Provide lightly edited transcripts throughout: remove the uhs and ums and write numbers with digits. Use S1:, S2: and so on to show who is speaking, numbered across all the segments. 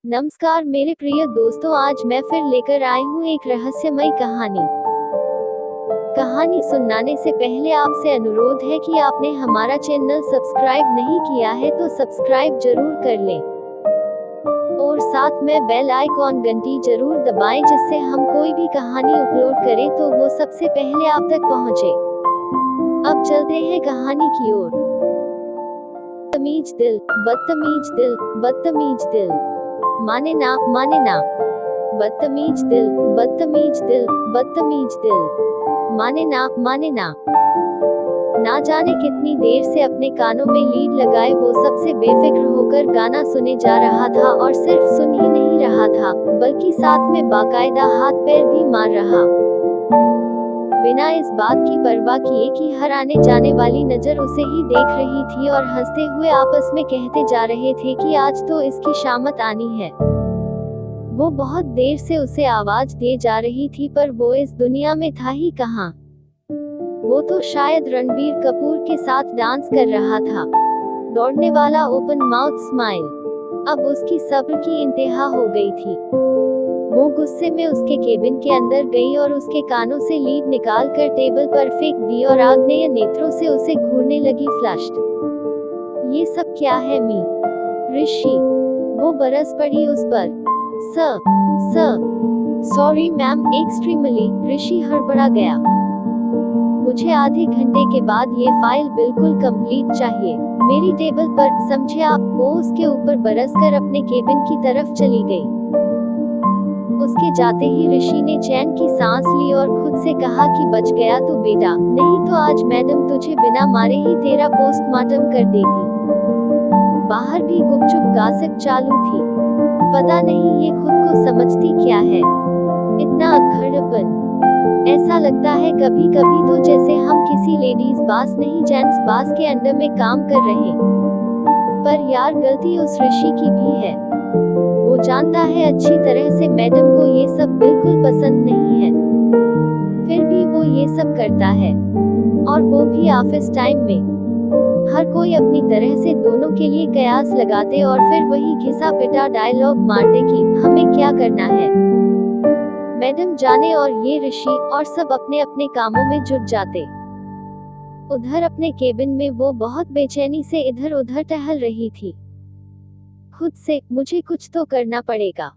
S1: नमस्कार मेरे प्रिय दोस्तों, आज मैं फिर लेकर आई हूँ एक रहस्यमय कहानी सुनाने से पहले आपसे अनुरोध है कि आपने हमारा चैनल सब्सक्राइब नहीं किया है तो सब्सक्राइब जरूर कर लें और साथ में बेल आइकॉन घंटी जरूर दबाएं, जिससे हम कोई भी कहानी अपलोड करें तो वो सबसे पहले आप तक पहुँचे। अब चलते हैं कहानी की ओर। बदतमीज दिल, बदतमीज दिल, बदतमीज दिल, माने ना बदतमीज दिल, बदतमीज दिल, बदतमीज दिल, माने ना। ना जाने कितनी देर से अपने कानों में लीड लगाए वो सबसे बेफिक्र होकर गाना सुने जा रहा था, और सिर्फ सुन ही नहीं रहा था बल्कि साथ में बाकायदा हाथ पैर भी मार रहा, बिना इस बात की परवाह किए कि हर आने जाने वाली नजर उसे ही देख रही थी, और हंसते हुए आपस में कहते जा रहे थे कि आज तो इसकी शामत आनी है। वो बहुत देर से उसे आवाज दे जा रही थी, पर वो इस दुनिया में था ही कहाँ। वो तो शायद रणबीर कपूर के साथ डांस कर रहा था। दौड़ने वाला ओपन माउथ स्माइल। अब उसकी सब्र की इंतहा हो गई थी। वो गुस्से में उसके केबिन के अंदर गई और उसके कानों से लीड निकाल कर टेबल पर फेंक दी और आग्नेय नेत्रों से उसे घूरने लगी फ्लश्ड। ये सब क्या है मी? ऋषि। वो बरस पड़ी उस पर। Sorry ma'am, extremely. ऋषि हड़बड़ा गया। मुझे आधे घंटे के बाद ये फाइल बिल्कुल कंप्लीट चाहिए मेरी टेबल पर, समझे आप? वो उसके ऊपर बरसकर अपने केबिन की तरफ चली गई। उसके जाते ही ऋषि ने चैन की सांस ली और खुद से कहा कि बच गया तो बेटा, नहीं तो आज मैडम तुझे बिना मारे ही तेरा पोस्टमार्टम कर देती। बाहर भी गुपचुप गॉसिप चालू थी। पता नहीं ये खुद को समझती क्या है, इतना अक्खड़पन। ऐसा लगता है कभी कभी तो जैसे हम किसी लेडीज बास नहीं जेंट्स बास के अंडर में काम कर रहे। पर यार गलती उस ऋषि की भी है। वो जानता है अच्छी तरह से मैडम को ये सब बिल्कुल पसंद नहीं है, फिर भी वो ये सब करता है, और वो भी ऑफिस टाइम में। हर कोई अपनी तरह से दोनों के लिए कयास लगाते और फिर वही घिसा पिटा डायलॉग मारते कि हमें क्या करना है, मैडम जाने, और ये ऋषि और सब अपने अपने कामों में जुट जाते। उधर अपने केबिन में वो बहुत बेचैनी से इधर उधर टहल रही थी। खुद से मुझे कुछ तो करना पड़ेगा।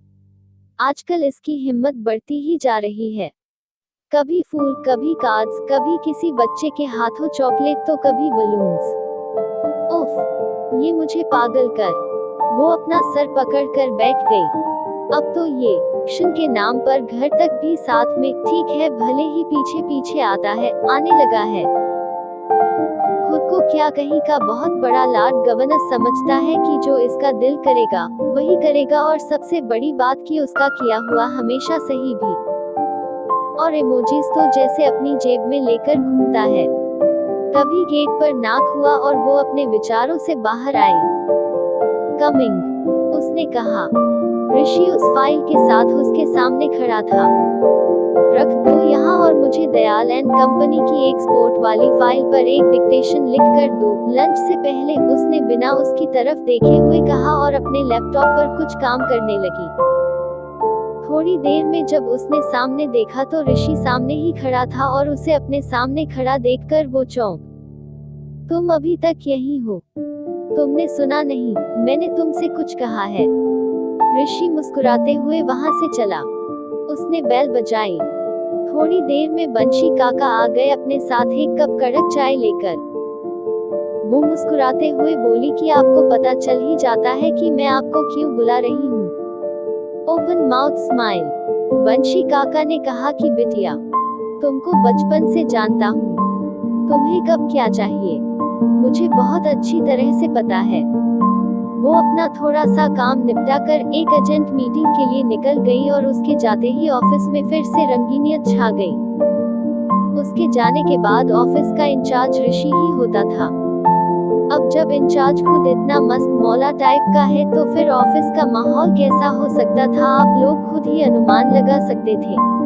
S1: आजकल इसकी हिम्मत बढ़ती ही जा रही है। कभी फूल, कभी कार्ड्स, कभी किसी बच्चे के हाथों चॉकलेट, तो कभी बलून्स। उफ, ये मुझे पागल कर। वो अपना सर पकड़कर बैठ गई। अब तो ये एक्शन के नाम पर घर तक भी साथ में, ठीक है भले ही पीछे पीछे आता है, आने लगा है। खुद को क्या कहीं का बहुत बड़ा लॉर्ड गवर्नर समझता है कि जो इसका दिल करेगा वही करेगा, और सबसे बड़ी बात कि उसका किया हुआ हमेशा सही भी। और इमोजीज तो जैसे अपनी जेब में लेकर घूमता है। तभी गेट पर नॉक हुआ और वो अपने विचारों से बाहर आई। कमिंग, उसने कहा। ऋषि उस फाइल के साथ उसके सामने खड़ा था। रख दो यहाँ और मुझे दयाल एंड कंपनी की एक्सपोर्ट वाली फाइल पर एक डिक्टेशन लिख कर दो लंच से पहले, उसने बिना उसकी तरफ देखे हुए कहा और अपने लैपटॉप पर कुछ काम करने लगी। थोड़ी देर में जब उसने सामने देखा तो ऋषि सामने ही खड़ा था, और उसे अपने सामने खड़ा देखकर वो चौंक। तुम अभी तक यहीं हो? तुमने सुना नहीं, मैंने तुमसे कुछ कहा है। ऋषि मुस्कुराते हुए वहां से चला। उसने बेल बजाई। थोड़ी देर में बंशी काका आ गए अपने साथ एक कप कड़क चाय लेकर। वो मुस्कुराते हुए बोली कि आपको पता चल ही जाता है कि मैं आपको क्यों बुला रही हूँ। Open mouth smile. बंशी काका ने कहा कि बिटिया, तुमको बचपन से जानता हूँ, तुम्हें कब क्या चाहिए मुझे बहुत अच्छी तरह से पता है। वो अपना थोड़ा सा काम निपटा कर एक अर्जेंट मीटिंग के लिए निकल गई, और उसके जाते ही ऑफिस में फिर से रंगीनियत छा गई। उसके जाने के बाद ऑफिस का इंचार्ज ऋषि ही होता था। अब जब इंचार्ज खुद इतना मस्त मौला टाइप का है तो फिर ऑफिस का माहौल कैसा हो सकता था, आप लोग खुद ही अनुमान लगा सकते थे।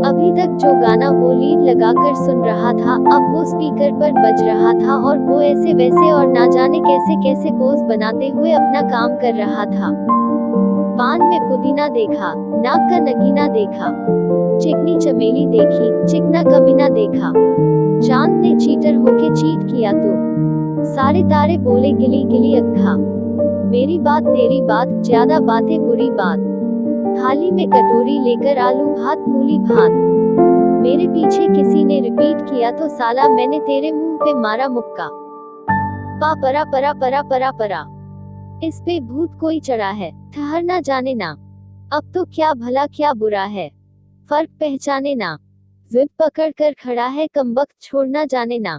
S1: अभी तक जो गाना वो लीड लगाकर सुन रहा था, अब वो स्पीकर पर बज रहा था, और वो ऐसे वैसे और ना जाने कैसे कैसे पोज बनाते हुए अपना काम कर रहा था। पान में पुदीना देखा, नाक का नगीना देखा, चिकनी चमेली देखी, चिकना कमीना देखा। चांद ने चीटर होके चीट किया तो सारे तारे बोले गिली गिली अक्खा। मेरी बात तेरी बात, ज्यादा बातें बुरी बात। थाली में कटोरी लेकर आलू भात मूली भात। मेरे पीछे किसी ने रिपीट किया तो साला मैंने तेरे मुंह पे मारा मुक्का। पा परा परा परा परा परा। इस पे भूत कोई चढ़ा है, ठहर ना जाने ना। अब तो क्या भला क्या बुरा है, फर्क पहचाने ना। जिद पकड़ कर खड़ा है कमबख्त, छोड़ना जाने ना।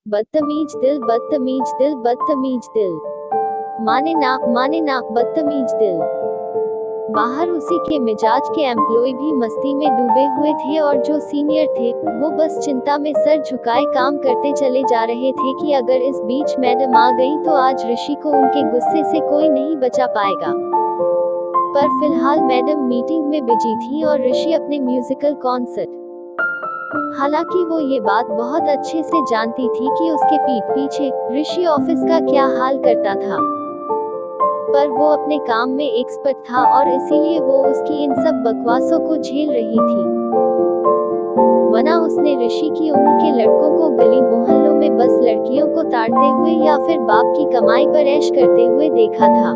S1: बदतमीज दिल बदतमीज दिल बदतमीज दिल। माने ना बदतमीज दिल। बाहर उसी के मिजाज के एम्प्लॉय भी मस्ती में डूबे हुए थे और जो सीनियर थे वो बस चिंता में सर झुकाए काम करते चले जा रहे थे कि अगर इस बीच मैडम आ गई तो आज ऋषि को उनके गुस्से से कोई नहीं बचा पाएगा। पर फिलहाल मैडम मीटिंग में बिजी थी और ऋषि अपने म्यूजिकल कॉन्सर्ट। हालांकि वो ये बात बहुत अच्छे से जानती थी कि उसके पीठ पीछे ऋषि ऑफिस का क्या हाल करता था, पर वो अपने काम में एक्सपर्ट था और इसीलिए वो उसकी इन सब बकवासों को झेल रही थी। वरना उसने ऋषि की उम्र के लड़कों को गली मोहल्लों में बस लड़कियों को ताड़ते हुए या फिर बाप की कमाई पर ऐश करते हुए देखा था,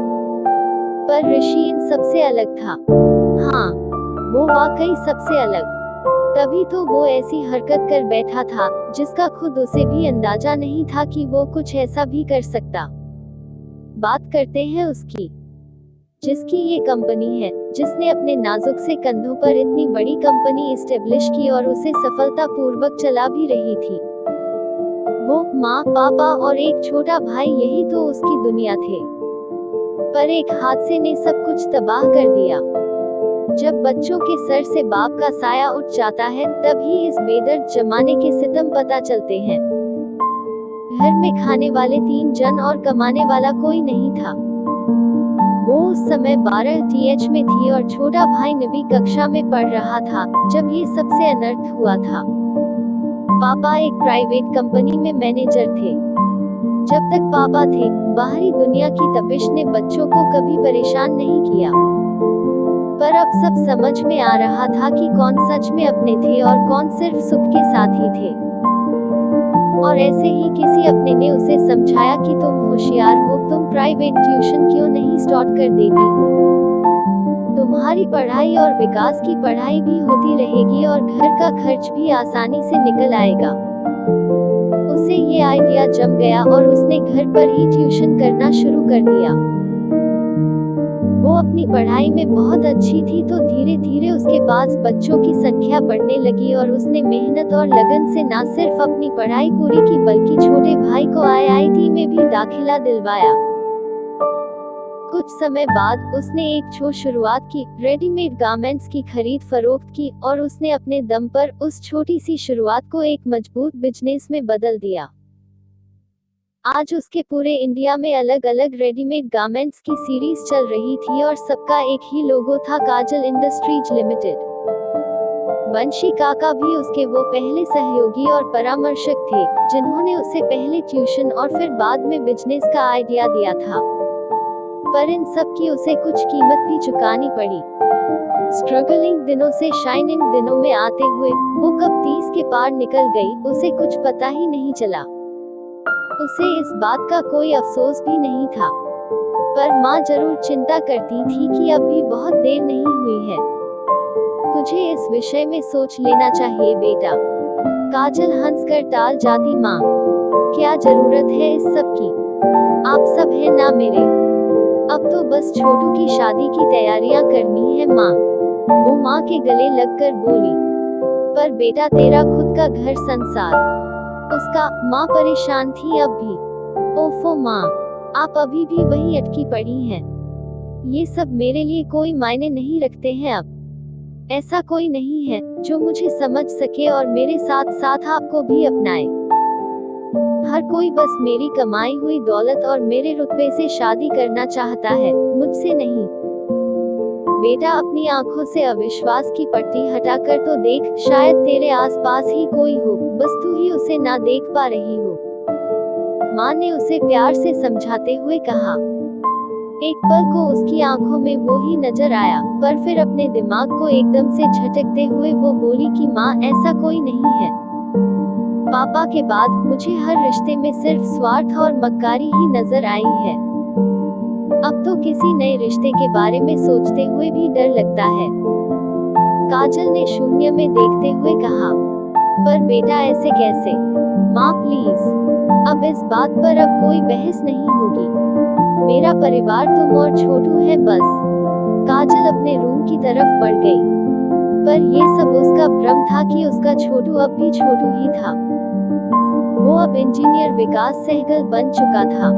S1: पर ऋषि इन सबसे अलग था। हाँ, वो वाकई सबसे अलग। तभी तो वो ऐसी हरकत कर बैठा था जिसका खुद उसे भी अंदाजा नहीं था कि वो कुछ ऐसा भी कर सकता। बात करते हैं उसकी, जिसकी ये कंपनी है, जिसने अपने नाजुक से कंधों पर इतनी बड़ी कंपनी एस्टेब्लिश की और उसे सफलतापूर्वक चला भी रही थी। वो माँ, पापा और एक छोटा भाई, यही तो उसकी दुनिया थे। पर एक हादसे ने सब कुछ तबाह कर दिया। जब बच्चों के सर से बाप का साया उठ जाता है तभी इस बेदर्द जमाने के सितम पता चलते हैं। घर में खाने वाले 3 जन और कमाने वाला कोई नहीं था। वो उस समय 12 TH में थी और छोटा भाई 9वीं कक्षा में पढ़ रहा था जब ये सबसे अनर्थ हुआ था। पापा एक प्राइवेट कंपनी में मैनेजर थे। जब तक पापा थे, बाहरी दुनिया की तपिश ने बच्चों को कभी परेशान नहीं किया। पर अब सब समझ में आ रहा था कि कौन सच में अपने थे और कौन सिर्फ सुख के साथी थे। और ऐसे ही किसी अपने ने उसे समझाया कि तुम होशियार हो, तुम प्राइवेट ट्यूशन क्यों नहीं स्टार्ट कर देती हो। तुम्हारी पढ़ाई और विकास की पढ़ाई भी होती रहेगी और घर का खर्च भी आसानी से निकल आएगा। उसे ये आइडिया जम गया और उसने घर पर ही ट्यूशन करना शुरू कर दिया। वो अपनी पढ़ाई में बहुत अच्छी थी तो धीरे धीरे उसके पास बच्चों की संख्या बढ़ने लगी और उसने मेहनत और लगन से न सिर्फ अपनी पढ़ाई पूरी की बल्कि छोटे भाई को IIT में भी दाखिला दिलवाया। कुछ समय बाद उसने एक शुरुआत की, रेडीमेड गारमेंट्स की खरीद फरोख्त की और उसने अपने दम पर उस छोटी सी शुरुआत को एक मजबूत बिजनेस में बदल दिया। आज उसके पूरे इंडिया में अलग अलग रेडीमेड गारमेंट्स की सीरीज चल रही थी और सबका एक ही लोगो था, काजल इंडस्ट्रीज लिमिटेड। वंशी काका भी उसके वो पहले सहयोगी और परामर्शक थे जिन्होंने उसे पहले ट्यूशन और फिर बाद में बिजनेस का आइडिया दिया था। पर इन सब की उसे कुछ कीमत भी चुकानी पड़ी। स्ट्रगलिंग दिनों से शाइनिंग दिनों में आते हुए वो कब 30 के पार निकल गई उसे कुछ पता ही नहीं चला। उसे इस बात का कोई अफसोस भी नहीं था, पर माँ जरूर चिंता करती थी कि अब भी बहुत देर नहीं हुई है। तुझे इस विषय में सोच लेना चाहिए बेटा। काजल हंसकर टाल जाती, माँ क्या जरूरत है इस सब की, आप सब हैं ना मेरे। अब तो बस छोटू की शादी की तैयारियां करनी है माँ। वो माँ के गले लगकर बोली। पर बेटा तेरा खुद का घर संसार, उसका। माँ परेशान थी अब भी। ओफो माँ, आप अभी भी वही अटकी पड़ी हैं। ये सब मेरे लिए कोई मायने नहीं रखते हैं अब। ऐसा कोई नहीं है जो मुझे समझ सके और मेरे साथ साथ आपको भी अपनाए। हर कोई बस मेरी कमाई हुई दौलत और मेरे रुतबे से शादी करना चाहता है, मुझसे नहीं। बेटा अपनी आंखों से अविश्वास की पट्टी हटाकर तो देख, शायद तेरे आसपास ही कोई हो, बस तू ही उसे ना देख पा रही हो। माँ ने उसे प्यार से समझाते हुए कहा। एक पल को उसकी आंखों में वो ही नजर आया, पर फिर अपने दिमाग को एकदम से झटकते हुए वो बोली कि माँ, ऐसा कोई नहीं है। पापा के बाद मुझे हर रिश्ते में सिर्फ स्वार्थ और मक्कारी ही नजर आई है। अब तो किसी नए रिश्ते के बारे में सोचते हुए भी डर लगता है। काजल ने शून्य में देखते हुए कहा, पर बेटा ऐसे कैसे? माँ प्लीज, अब इस बात पर अब कोई बहस नहीं होगी। मेरा परिवार तुम और छोटू है बस। काजल अपने रूम की तरफ बढ़ गई, पर ये सब उसका भ्रम था कि उसका छोटू अब भी छोटू ही था। वो अब इंजीनियर विकास सहगल बन चुका था,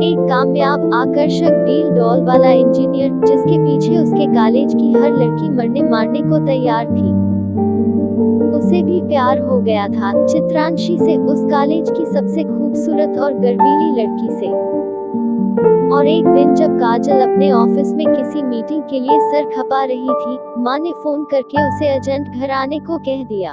S1: एक कामयाब आकर्षक डील डॉल वाला इंजीनियर, जिसके पीछे उसके कॉलेज की हर लड़की मरने मारने को तैयार थी। उसे भी प्यार हो गया था चित्रांशी से, उस कॉलेज की सबसे खूबसूरत और गर्वीली लड़की से। और एक दिन जब काजल अपने ऑफिस में किसी मीटिंग के लिए सर खपा रही थी, माँ ने फोन करके उसे अर्जेंट घर आने को कह दिया।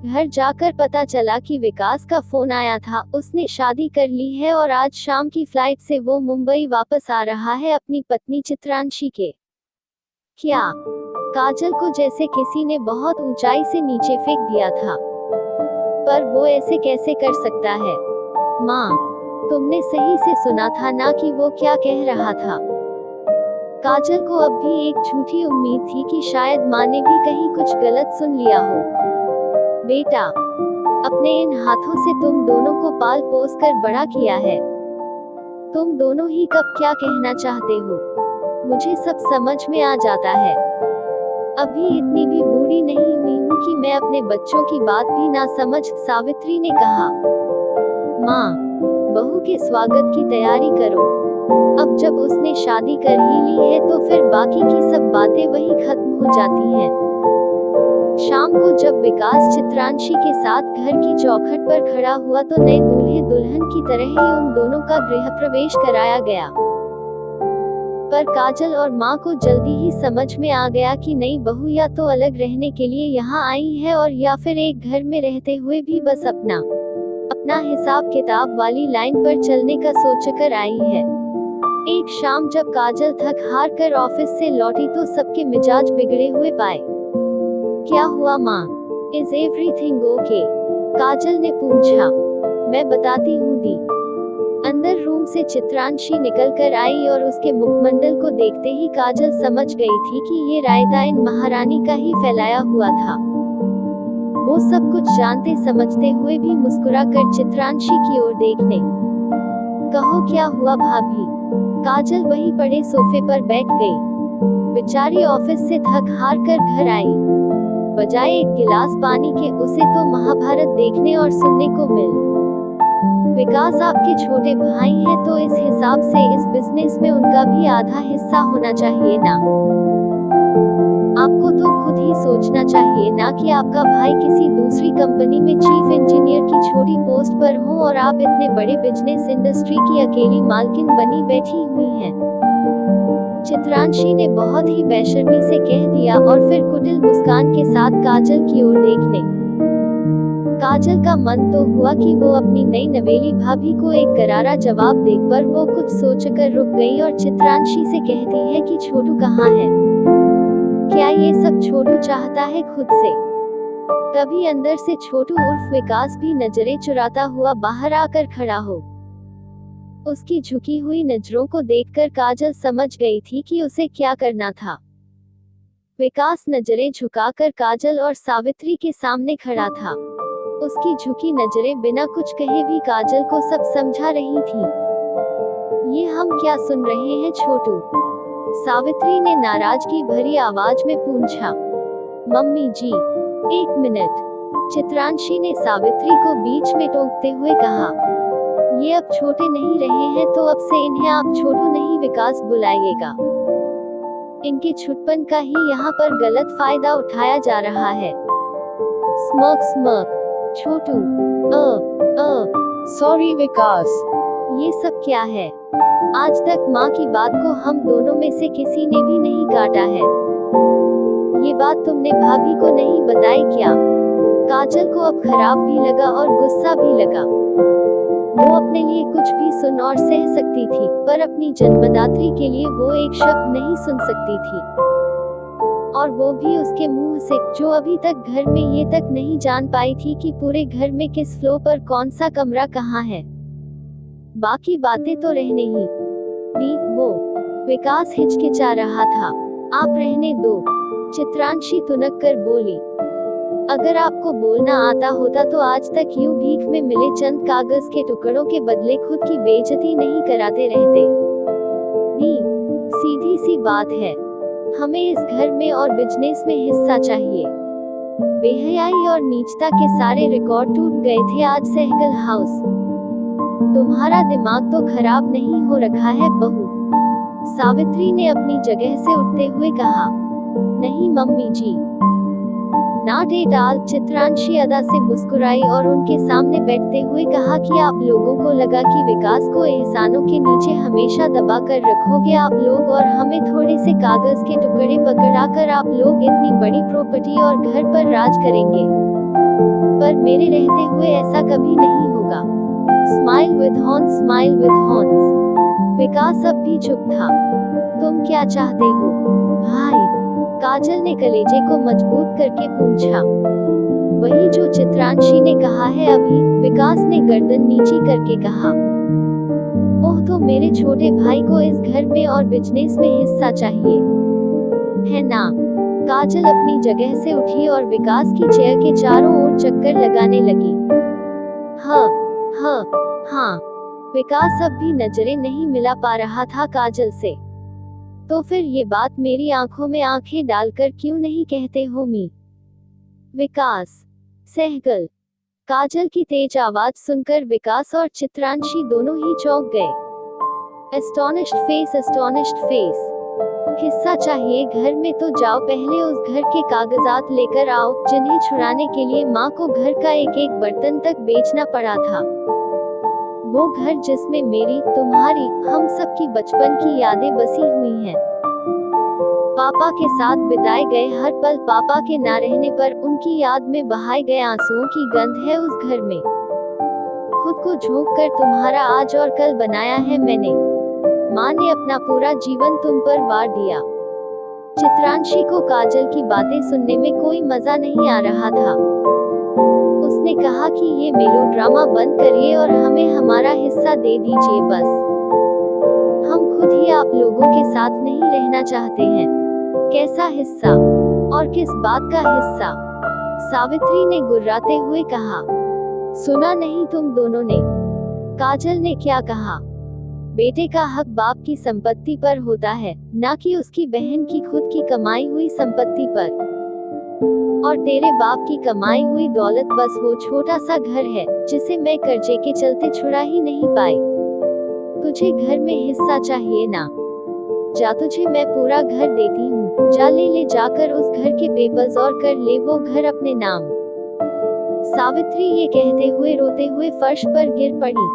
S1: घर जाकर पता चला कि विकास का फोन आया था, उसने शादी कर ली है और आज शाम की फ्लाइट से वो मुंबई वापस आ रहा है अपनी पत्नी चित्रांशी के। क्या? काजल को जैसे किसी ने बहुत ऊंचाई से नीचे फेंक दिया था। पर वो ऐसे कैसे कर सकता है? माँ, तुमने सही से सुना था ना कि वो क्या कह रहा था? काजल को अब भी एक झूठी उम्मीद थी कि शायद माँ ने भी कहीं कुछ गलत सुन लिया हो। बेटा, अपने इन हाथों से तुम दोनों को पाल पोस कर बड़ा किया है। तुम दोनों ही कब क्या कहना चाहते हो, मुझे सब समझ में आ जाता है। अभी इतनी भी बूढ़ी नहीं हुई हूँ कि मैं अपने बच्चों की बात भी ना समझ, सावित्री ने कहा। माँ, बहू के स्वागत की तैयारी करो। अब जब उसने शादी कर ही ली है तो फिर बाकी की सब बातें वही खत्म हो जाती हैं। शाम को जब विकास चित्रांशी के साथ घर की चौखट पर खड़ा हुआ तो नए दूल्हे दुल्हन की तरह ही उन दोनों का गृह प्रवेश कराया गया। पर काजल और माँ को जल्दी ही समझ में आ गया कि नई बहू या तो अलग रहने के लिए यहाँ आई है और या फिर एक घर में रहते हुए भी बस अपना हिसाब किताब वाली लाइन पर चलने का सोचकर आई है। एक शाम जब काजल थक हार कर ऑफिस से लौटी तो सबके मिजाज बिगड़े हुए पाए। क्या हुआ माँ? Is everything okay? काजल ने पूछा। मैं बताती हूँ दी। अंदर रूम से चित्रांशी निकल कर आई और उसके मुखमंडल को देखते ही काजल समझ गई थी कि ये रायता इन महारानी का ही फैलाया हुआ था। वो सब कुछ जानते समझते हुए भी मुस्कुरा कर चित्रांशी की ओर देखने। कहो क्या हुआ भाभी? काजल वहीं पड़े सोफे पर बैठ गई। बेचारी ऑफिस से थक हार कर घर आई, बजाय एक गिलास पानी के उसे तो महाभारत देखने और सुनने को मिल। विकास आपके छोटे भाई हैं तो इस हिसाब से इस बिजनेस में उनका भी आधा हिस्सा होना चाहिए ना? आपको तो खुद ही सोचना चाहिए ना कि आपका भाई किसी दूसरी कंपनी में चीफ इंजीनियर की छोटी पोस्ट पर हो और आप इतने बड़े बिजनेस इंडस्ट्री की अकेली मालकिन बनी बैठी हुई हैं। चित्रांशी ने बहुत ही बेशर्मी से कह दिया और फिर कुटिल मुस्कान के साथ काजल की ओर देखने। काजल का मन तो हुआ कि वो अपनी नई नवेली भाभी को एक करारा जवाब दे, पर वो कुछ सोचकर रुक गई और चित्रांशी से कहती है कि छोटू कहाँ है? क्या ये सब छोटू चाहता है खुद से? तभी अंदर से छोटू उर्फ विकास भी नजरें चुराता हुआ बाहर आकर खड़ा हो। उसकी झुकी हुई नजरों को देखकर काजल समझ गई थी कि उसे क्या करना था। विकास नजरें झुकाकर काजल और सावित्री के सामने खड़ा था। उसकी झुकी नजरें बिना कुछ कहे भी काजल को सब समझा रही थी। ये हम क्या सुन रहे हैं छोटू? सावित्री ने नाराजगी भरी आवाज में पूछा। मम्मी जी, एक मिनट, चित्रांशी ने सावित्री को बीच में टोकते हुए कहा। ये अब छोटे नहीं रहे हैं तो अब से इन्हें आप छोटू नहीं विकास बुलाइएगा। इनके छुटपन का ही यहाँ पर गलत फायदा उठाया जा रहा है। स्मर्क स्मर्क, छोटू,
S2: सॉरी विकास।
S1: ये सब क्या है? आज तक माँ की बात को हम दोनों में से किसी ने भी नहीं काटा है। ये बात तुमने भाभी को नहीं बताई क्या? काजल को अब खराब भी लगा और गुस्सा भी लगा। वो अपने लिए कुछ भी सुन और सह सकती थी, पर अपनी जन्मदात्री के लिए वो एक शब्द नहीं सुन सकती थी, और वो भी उसके मुंह से, जो अभी तक घर में ये तक नहीं जान पाई थी कि पूरे घर में किस फ्लोर पर कौन सा कमरा कहाँ है। बाकी बातें तो रहने ही दी। वो विकास हिचकिचा रहा था। आप रहने दो, चित्रांशी तुनक कर बोली। अगर आपको बोलना आता होता तो आज तक यूं भीख में मिले चंद कागज के टुकड़ों के बदले खुद की बेइज्जती नहीं कराते रहते। दी, सीधी सी बात है, हमें इस घर में और बिजनेस में हिस्सा चाहिए। बेहयाई और नीचता के सारे रिकॉर्ड टूट गए थे आज सहगल हाउस। तुम्हारा दिमाग तो खराब नहीं हो रखा है बहू, सावित्री ने अपनी जगह से उठते हुए कहा। नहीं मम्मी जी, ना डेट आल, चित्रांशी अदा से मुस्कुराई और उनके सामने बैठते हुए कहा कि आप लोगों को लगा कि विकास को एहसानों के नीचे हमेशा दबा कर रखोगे आप लोग, और हमें थोड़े से कागज के टुकड़े पकड़ाकर आप लोग इतनी बड़ी प्रॉपर्टी और घर पर राज करेंगे। पर मेरे रहते हुए ऐसा कभी नहीं होगा। Smile with horns, smile with horns. Vikas अब भी चुप था। तुम क्या चाहते हो भाई? काजल ने कलेजे को मजबूत करके पूछा। वही जो चित्रांशी ने कहा है अभी, विकास ने गर्दन नीची करके कहा। ओह, तो मेरे छोटे भाई को इस घर में और बिजनेस में हिस्सा चाहिए, है ना? काजल अपनी जगह से उठी और विकास की चेयर के चारों ओर चक्कर लगाने लगी। हाँ हाँ हाँ। विकास अब भी नजरें नहीं मिला पा रहा था काजल से। तो फिर ये बात मेरी आंखों में आंखें डालकर क्यों नहीं कहते हो मी? विकास, सहगल। काजल की तेज आवाज सुनकर विकास और चित्रांशी दोनों ही चौंक गए। Astonished face, astonished face. हिस्सा चाहिए घर में तो जाओ पहले उस घर के कागजात लेकर आओ जिन्हें छुड़ाने के लिए माँ को घर का एक एक बर्तन तक बेचना पड़ा था। वो घर जिसमें मेरी, तुम्हारी, हम सब की बचपन की यादें बसी हुई हैं। पापा के साथ बिताए गए हर पल, पापा के ना रहने पर उनकी याद में बहाए गए आंसुओं की गंध है उस घर में। खुद को झोंक कर तुम्हारा आज और कल बनाया है मैंने। माँ ने अपना पूरा जीवन तुम पर वार दिया। चित्रांशी को काजल की बातें सुनने में कोई मजा नहीं आ रहा था। उसने कहा कि ये मेलोड्रामा बंद करिए और हमें हमारा हिस्सा दे दीजिए बस। हम खुद ही आप लोगों के साथ नहीं रहना चाहते हैं। कैसा हिस्सा? और किस बात का हिस्सा? सावित्री ने गुर्राते हुए कहा। सुना नहीं तुम दोनों ने? काजल ने क्या कहा? बेटे का हक बाप की संपत्ति पर होता है, ना कि उसकी बहन की खुद की कमाई हुई संपत्ति पर। और तेरे बाप की कमाई हुई दौलत बस वो छोटा सा घर है जिसे मैं कर्जे के चलते छुड़ा ही नहीं पाई। तुझे घर में हिस्सा चाहिए ना? जा, तुझे मैं पूरा घर देती हूँ, जा ले जाकर उस घर के पेपर्स और कर ले वो घर अपने नाम। सावित्री ये कहते हुए रोते हुए फर्श पर गिर पड़ी।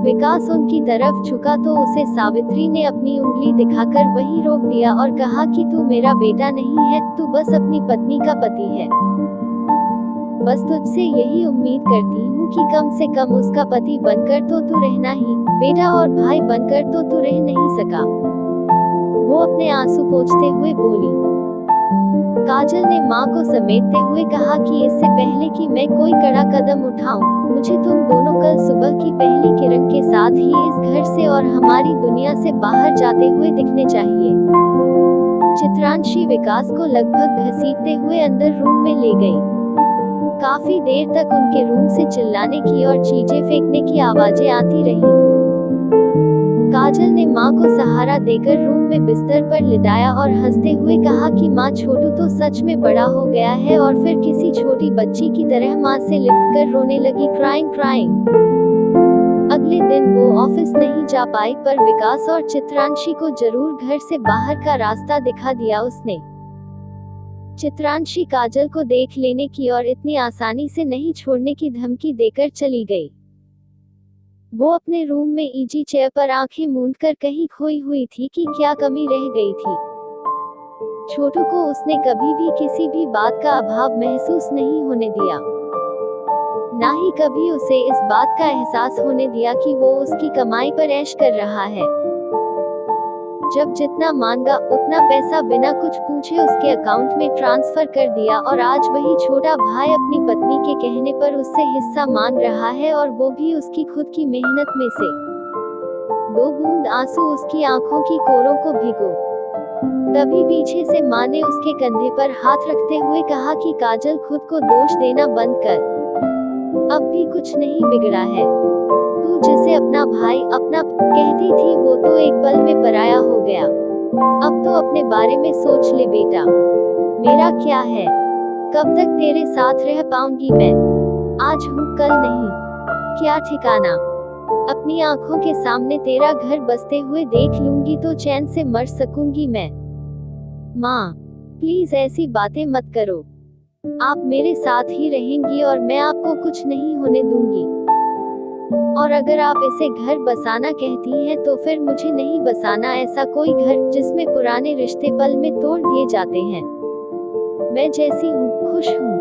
S1: विकास उनकी तरफ झुका तो उसे सावित्री ने अपनी उंगली दिखाकर वहीं रोक दिया और कहा कि तू मेरा बेटा नहीं है, तू बस अपनी पत्नी का पति है। बस तुझसे यही उम्मीद करती हूँ कि कम से कम उसका पति बनकर तो तू रहना ही, बेटा और भाई बनकर तो तू रह नहीं सका। वो अपने आंसू पोंछते हुए बोली। काजल ने माँ को समेटते हुए कहा कि इससे पहले कि मैं कोई कड़ा कदम उठाऊं, मुझे तुम दोनों कल सुबह की पहली किरण के साथ ही इस घर से और हमारी दुनिया से बाहर जाते हुए दिखने चाहिए। चित्रांशी विकास को लगभग घसीटते हुए अंदर रूम में ले गई। काफी देर तक उनके रूम से चिल्लाने की और चीजें फेंकने की आवाजें आती रही। काजल ने माँ को सहारा देकर रूम में बिस्तर पर लिटाया और हंसते हुए कहा कि माँ, छोटू तो सच में बड़ा हो गया है, और फिर किसी छोटी बच्ची की तरह माँ से लिपटकर रोने लगी, क्राइंग क्राइंग। अगले दिन वो ऑफिस नहीं जा पाई, पर विकास और चित्रांशी को जरूर घर से बाहर का रास्ता दिखा दिया उसने। चित्रांशी काजल को देख लेने की और इतनी आसानी से नहीं छोड़ने की धमकी देकर चली गई। वो अपने रूम में इजी चेयर पर आंखें मूंदकर कहीं खोई हुई थी कि क्या कमी रह गई थी। छोटू को उसने कभी भी किसी भी बात का अभाव महसूस नहीं होने दिया। ना ही कभी उसे इस बात का एहसास होने दिया कि वो उसकी कमाई पर ऐश कर रहा है। जब जितना मांगा उतना पैसा बिना कुछ पूछे उसके अकाउंट में ट्रांसफर कर दिया और आज वही छोटा भाई अपनी पत्नी के कहने पर उससे हिस्सा मांग रहा है, और वो भी उसकी खुद की मेहनत में से। 2 बूंद आंसू उसकी आंखों की कोरों को भिगो। तभी पीछे से माँ ने उसके कंधे पर हाथ रखते हुए कहा कि काजल, खुद को दोष देना बंद कर। अब भी कुछ नहीं बिगड़ा है। तू जिसे अपना भाई अपना कहती थी वो तो एक पल में पराया हो गया। अब तो अपने बारे में सोच ले बेटा। मेरा क्या है, कब तक तेरे साथ रह पाऊंगी मैं? आज हूँ कल नहीं, क्या ठिकाना। अपनी आंखों के सामने तेरा घर बसते हुए देख लूंगी तो चैन से मर सकूंगी मैं। माँ, प्लीज ऐसी बातें मत करो। आप मेरे साथ ही रहेंगी और मैं आपको कुछ नहीं होने दूंगी। और अगर आप इसे घर बसाना कहती हैं तो फिर मुझे नहीं बसाना ऐसा कोई घर जिसमें पुराने रिश्ते पल में तोड़ दिए जाते हैं। मैं जैसी हूँ खुश हूँ।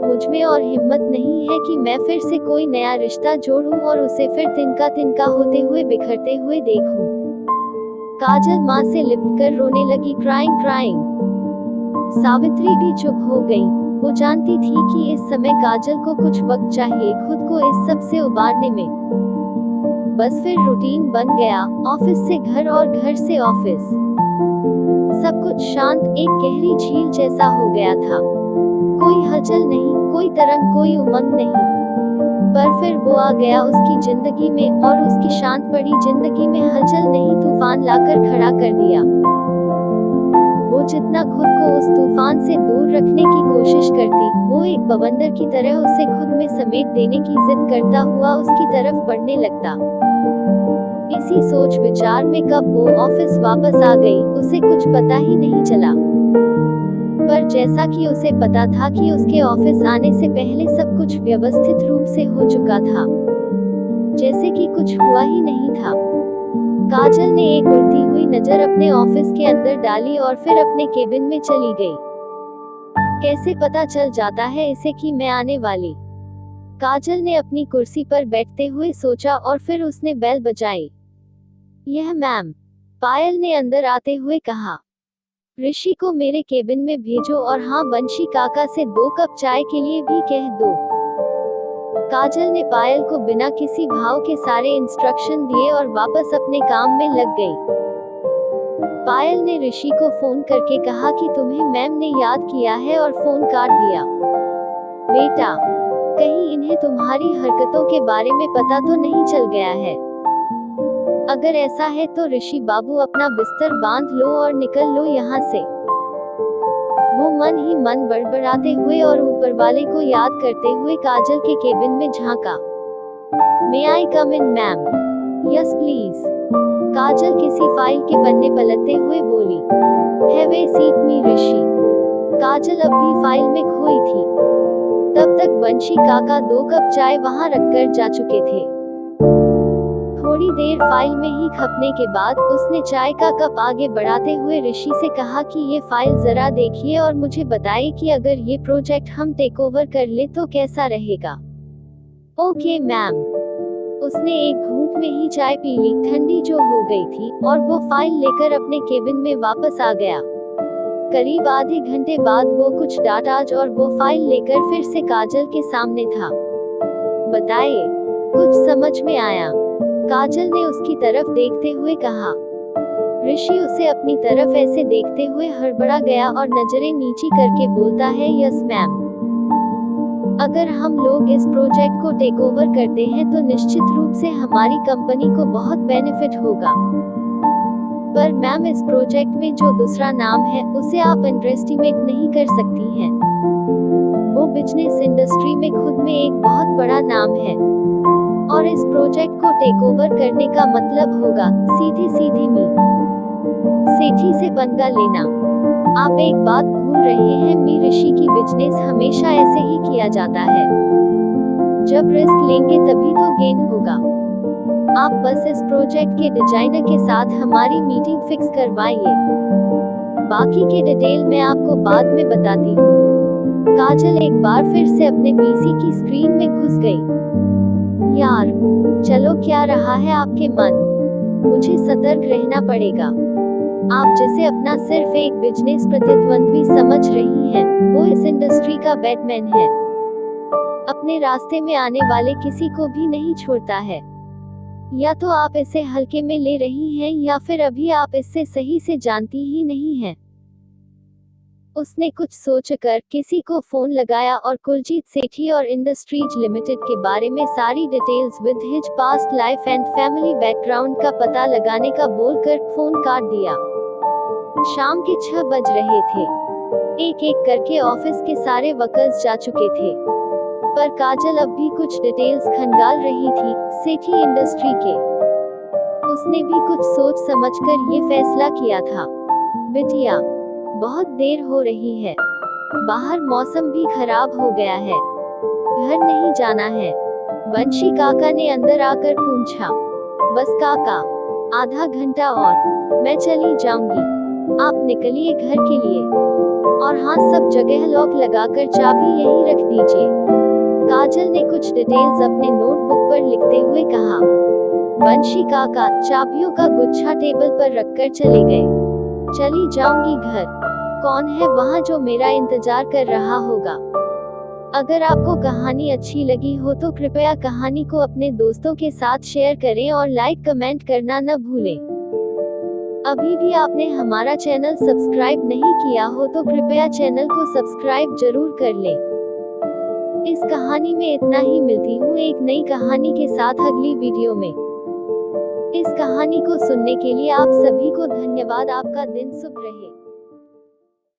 S1: मुझ में और हिम्मत नहीं है कि मैं फिर से कोई नया रिश्ता जोड़ूं और उसे फिर तिनका तिनका होते हुए बिखरते हुए देखूं। काजल माँ से लिपटकर रोने लगी, क्राइंग क्राइंग। सावित्री भी चुप हो गई। वो जानती थी कि इस समय काजल को कुछ वक्त चाहिए खुद को इस सब से उबारने में। बस फिर रूटीन बन गया, ऑफिस से घर और घर से ऑफिस। सब कुछ शांत, एक गहरी झील जैसा हो गया था। कोई हलचल नहीं, कोई तरंग, कोई उमंग नहीं। पर फिर वो आ गया उसकी जिंदगी में, और उसकी शांत पड़ी जिंदगी में हलचल नहीं तूफान लाकर खड़ा कर दिया। वो जितना खुद को उस तूफान से दूर रखने की कोशिश करती, वो एक बवंडर की तरह उसे खुद में समेट देने की जिद करता हुआ उसकी तरफ बढ़ने लगता। इसी सोच विचार में कब वो ऑफिस वापस आ गई उसे कुछ पता ही नहीं चला। पर जैसा कि उसे पता था कि उसके ऑफिस आने से पहले सब कुछ व्यवस्थित रूप से हो चुका था, जैसे कि कुछ हुआ ही नहीं था। काजल ने एक उड़ती हुई नजर अपने ऑफिस के अंदर डाली और फिर अपने केबिन में चली गई। कैसे पता चल जाता है इसे कि मैं आने वाली? काजल ने अपनी कुर्सी पर बैठते हुए सोचा और फिर उसने बेल बजाई। यह मैम, पायल ने अंदर आते हुए कहा। ऋषि को मेरे केबिन में भेजो और हाँ, बंशी काका से 2 कप चाय के लिए भी कह दो। काजल ने पायल को बिना किसी भाव के सारे इंस्ट्रक्शन दिए और वापस अपने काम में लग गई। पायल ने ऋषि को फोन करके कहा कि तुम्हें मैम ने याद किया है और फोन काट दिया। बेटा, कहीं इन्हें तुम्हारी हरकतों के बारे में पता तो नहीं चल गया है? अगर ऐसा है तो ऋषि बाबू अपना बिस्तर बांध लो और निकल लो यहाँ से। वो मन ही मन बड़बड़ाते हुए और ऊपर वाले को याद करते हुए काजल के केबिन में झांका। May I come in ma'am? Yes please. Kajal किसी फाइल के पन्ने पलटते हुए बोली। हैव ए सीट मी ऋषि। काजल अब भी फाइल में खोई थी। तब तक बंशी काका 2 कप चाय वहां रखकर जा चुके थे। थोड़ी देर फाइल में ही खपने के बाद उसने चाय का कप आगे बढ़ाते हुए ऋषि से कहा कि ये फाइल जरा देखिए और मुझे बताइए कि अगर ये प्रोजेक्ट हम टेक ओवर कर ले तो कैसा रहेगा। Okay ma'am. उसने एक घूंट में ही चाय पी ली, ठंडी जो हो गई थी, और वो फाइल लेकर अपने केबिन में वापस आ गया। करीब आधे घंटे बाद वो कुछ डाटा और वो फाइल लेकर फिर से काजल के सामने था। बताइए, कुछ समझ में आया? काजल ने उसकी तरफ देखते हुए कहा। ऋषि उसे अपनी तरफ ऐसे देखते हुए हड़बड़ा गया और नजरें नीची करके बोलता है, यस मैम। अगर हम लोग इस प्रोजेक्ट को टेक ओवर करते हैं तो निश्चित रूप से हमारी कंपनी को बहुत बेनिफिट होगा। पर मैम, इस प्रोजेक्ट में जो दूसरा नाम है उसे आप अंडरएस्टिमेट नहीं कर सकती हैं। वो बिजनेस इंडस्ट्री में खुद में एक बहुत बड़ा नाम है, और इस प्रोजेक्ट को टेक ओवर करने का मतलब होगा सीधे सीधे सेठी से पंगा लेना। आप एक बात भूल रहे हैं मी ऋषि की बिजनेस हमेशा ऐसे ही किया जाता है। जब रिस्क लेंगे तभी तो गेन होगा। आप बस इस प्रोजेक्ट के डिजाइनर के साथ हमारी मीटिंग फिक्स करवाइए। बाकी के डिटेल मैं आपको बाद में बताती हूँ। काजल एक बार फिर से अपने पीसी की स्क्रीन में घुस गई। यार, चलो क्या रहा है आपके मन? मुझे सतर्क रहना पड़ेगा। आप जिसे अपना सिर्फ एक बिजनेस प्रतिद्वंद्वी समझ रही हैं, वो इस इंडस्ट्री का बैटमैन है। अपने रास्ते में आने वाले किसी को भी नहीं छोड़ता है। या तो आप इसे हल्के में ले रही हैं या फिर अभी आप इससे सही से जानती ही नहीं हैं। उसने कुछ सोचकर किसी को फोन लगाया और कुलजीत सेठी और इंडस्ट्रीज लिमिटेड के बारे में सारी details with his past life and family background का पता लगाने का बोलकर फोन काट दिया। शाम के 6 बज रहे थे। एक एक करके ऑफिस के सारे वर्कर्स जा चुके थे, पर काजल अब भी कुछ डिटेल्स खंगाल रही थी सेठी इंडस्ट्री के। उसने भी कुछ सोच समझकर ये फैसला किया था, बिटिया, बहुत देर हो रही है, बाहर मौसम भी खराब हो गया है, घर नहीं जाना है। बंशी काका ने अंदर आकर पूछा। बस काका, आधा घंटा और मैं चली जाऊंगी, आप निकलिए घर के लिए। और हाँ, सब जगह लॉक लगाकर चाबी यहीं रख दीजिए। काजल ने कुछ डिटेल्स अपने नोटबुक पर लिखते हुए कहा। बंशी काका चाबियों का गुच्छा टेबल पर रखकर चले गए। चली जाऊंगी घर, कौन है वहाँ जो मेरा इंतजार कर रहा होगा। अगर आपको कहानी अच्छी लगी हो तो कृपया कहानी को अपने दोस्तों के साथ शेयर करें और लाइक कमेंट करना न भूलें। अभी भी आपने हमारा चैनल सब्सक्राइब नहीं किया हो तो कृपया चैनल को सब्सक्राइब जरूर कर लें। इस कहानी में इतना ही, मिलती हूँ एक नई कहानी के साथ अगली वीडियो में। इस कहानी को सुनने के लिए आप सभी को धन्यवाद। आपका दिन शुभ रहे।